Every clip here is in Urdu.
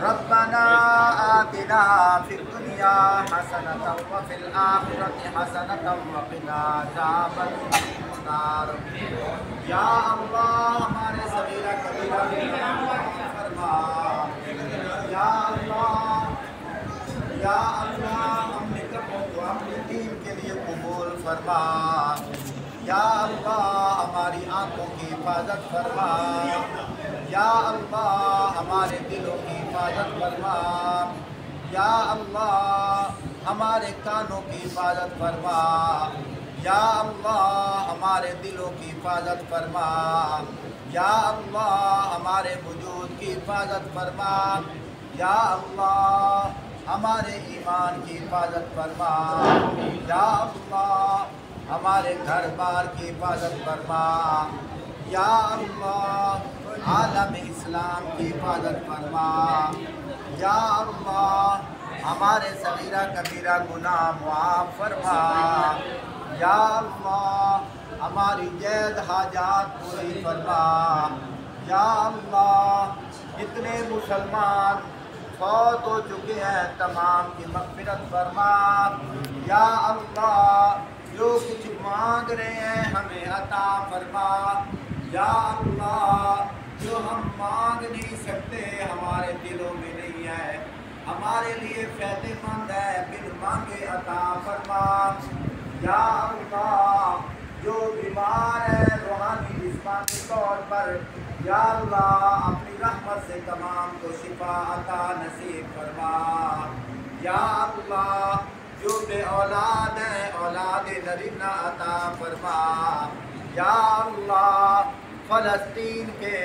ربنا آتنا في الدنيا حسنة وفي الآخرة حسنة وقنا عذاب النار. یا اللہ ہمارے صغیرہ کبیرہ گناہ معاف فرما. یا اللہ ہم نے کبوں کو اپنے دین کے لیے قبول فرما. یا اللہ ہماری آنکھوں کی حفاظت فرما. یا اللہ ہمارے دلوں کی حفاظت فرما. یا اللہ ہمارے کانوں کی حفاظت فرما. یا اللہ ہمارے دلوں کی حفاظت فرما. یا اللہ ہمارے وجود کی حفاظت فرما. یا اللہ ہمارے ایمان کی حفاظت فرما. یا اللہ ہمارے گھر بار کی حفاظت فرما. یا اللہ عالم اسلام کی حفاظت فرما. یا اللہ ہمارے صغیرہ کبیرہ گناہ معاف فرما. یا اللہ ہماری جائز حاجات پوری فرما. یا اللہ جتنے مسلمان فوت ہو چکے ہیں تمام کی مغفرت فرما. یا اللہ جو کچھ مانگ رہے ہیں ہمیں عطا فرما. یا اللہ جو ہم مانگ نہیں سکتے ہمارے دلوں میں نہیں ہے ہمارے لیے فائدہ مند ہے بن مانگے عطا فرما. یا اللہ جو بیمار ہے روحانی جسمانی طور پر یا اللہ اپنی رحمت سے تمام کو شفا عطا نصیب فرما. یا اللہ جو بے اولاد ہیں اولاد نرینہ عطا فرما. یا اللہ فلسطین کے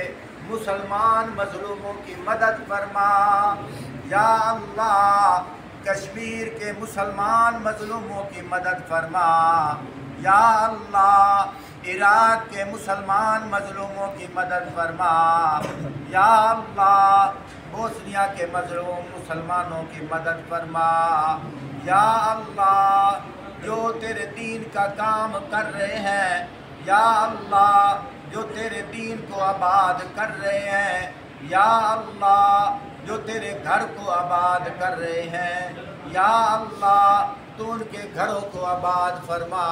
مسلمان مظلوموں کی مدد فرما. یا اللہ کشمیر کے مسلمان مظلوموں کی مدد فرما. یا اللہ عراق کے مسلمان مظلوموں کی مدد فرما. یا اللہ بوسنیا کے مظلوم مسلمانوں کی مدد فرما. یا اللہ جو تیرے دین کا کام کر رہے ہیں یا اللہ جو تیرے دین کو آباد کر رہے ہیں یا اللہ جو تیرے گھر کو آباد کر رہے ہیں یا اللہ تو ان کے گھروں کو آباد فرما.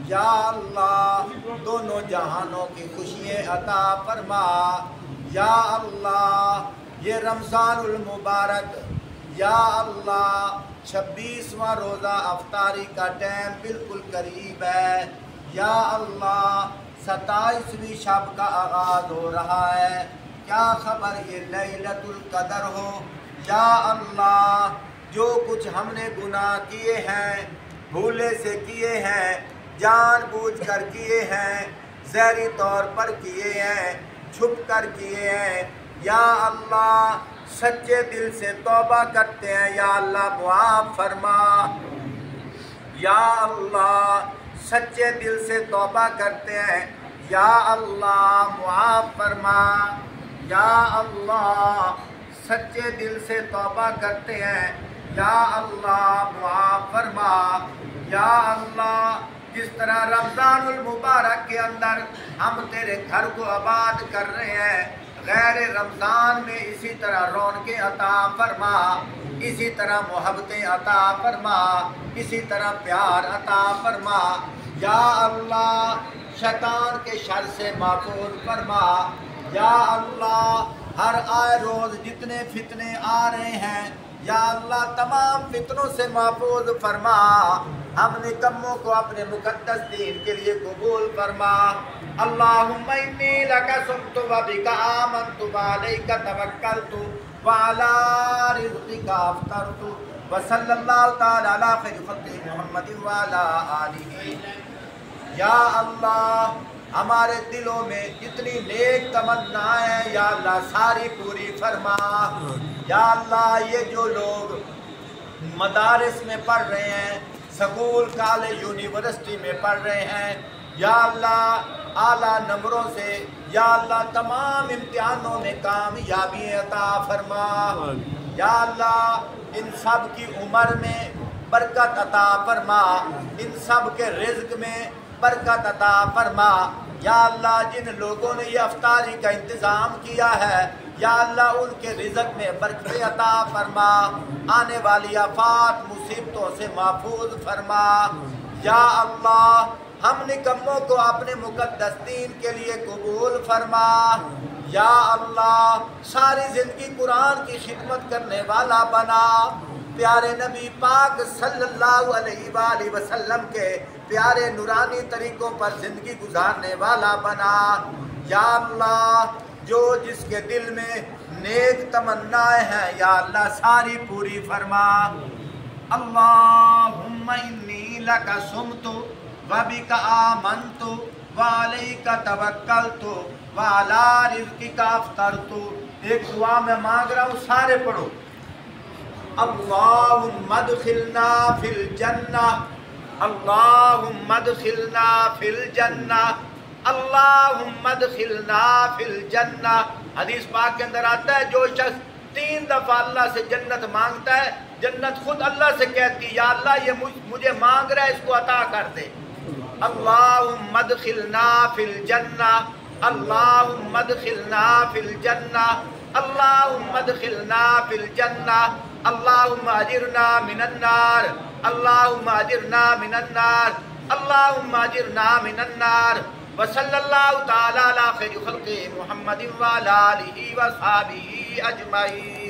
یا اللہ دونوں جہانوں کی خوشیاں عطا فرما. یا اللہ یہ رمضان المبارک یا اللہ 26واں روزہ افطاری کا ٹائم بالکل قریب ہے، یا اللہ 27ویں شب کا آغاز ہو رہا ہے، کیا خبر یہ لیلۃ القدر ہو۔ یا اللہ جو کچھ ہم نے گناہ کیے ہیں، بھولے سے کیے ہیں، جان بوجھ کر کیے ہیں، ظاہری طور پر کیے ہیں، چھپ کر کیے ہیں، یا اللہ سچے دل سے توبہ کرتے ہیں، یا اللہ معاف فرما۔ یا اللہ سچے دل سے توبہ کرتے ہیں، یا اللہ معاف فرما۔ یا اللہ سچے دل سے توبہ کرتے ہیں، یا اللہ معاف فرما۔ یا اللہ جس طرح رمضان المبارک کے اندر ہم تیرے گھر کو آباد کر رہے ہیں، غیر رمضان میں اسی طرح رونقیں عطا فرما، اسی طرح محبتیں عطا فرما، اسی طرح پیار عطا فرما۔ یا اللہ شیطان کے شر سے محفوظ فرما۔ یا اللہ ہر آئے روز جتنے فتنے آ رہے ہیں، یا اللہ تمام فتنوں سے محفوظ فرما، ہم نکموں کو اپنے مقدس دین کے لیے قبول فرما۔ اللہم انی لک صمت و بک آمنت و علیک توکلت و علی رزقک افطرت و صلی اللہ تعالی علی خیر خلق محمد و علی آلہ۔ یا اللہ ہمارے دلوں میں جتنی نیک تمنائیں ہیں، یا اللہ ساری پوری فرما۔ یا اللہ یہ جو لوگ مدارس میں پڑھ رہے ہیں، سکول کالج یونیورسٹی میں پڑھ رہے ہیں، یا اللہ اعلیٰ نمبروں سے یا اللہ تمام امتحانوں میں کامیابی عطا فرما۔ یا اللہ ان سب کی عمر میں برکت عطا فرما، ان سب کے رزق میں برکت عطا فرما۔ یا اللہ جن لوگوں نے یہ افطاری کا انتظام کیا ہے، یا اللہ ان کے رزق میں برکت عطا فرما، آنے والی آفات مصیبتوں سے محفوظ فرما۔ یا اللہ ہم نکموں کو اپنے مقدس دین کے لیے قبول فرما۔ یا اللہ ساری زندگی قرآن کی خدمت کرنے والا بنا، پیارے نبی پاک صلی اللہ علیہ وآلہ وسلم کے پیارے نورانی طریقوں پر زندگی گزارنے والا بنا۔ یا اللہ جو جس کے دل میں نیک تمنائیں ہیں، یا اللہ ساری پوری فرما۔ اللہم انی لک صمت و بک آمنت و علیک توکلت و علی رزقک افطرت۔ ایک دعا میں مانگ رہا ہوں، سارے پڑھو۔ اللہم ادخلنا فی الجنہ، اللہم ادخلنا فی الجنہ، اللہم ادخلنا فی الجنہ۔ حدیث پاک کے اندر آتا ہے جو شخص 3 دفعہ اللہ سے جنت مانگتا ہے، جنت خود اللہ سے کہتی ہے یا اللہ یہ مجھے مانگ رہا ہے، اس کو عطا کر دے۔ اللہم ادخلنا فی الجنہ، اللہم ادخلنا فی الجنہ، اللہم ادخلنا فی الجنہ، اللہم اجرنا من النار، اللہم اجرنا من النار، اللہم اجرنا من النار۔ وصلی اللہ تعالی علی خیر خلق محمد وعلی آلہ وصحبہ اجمعین۔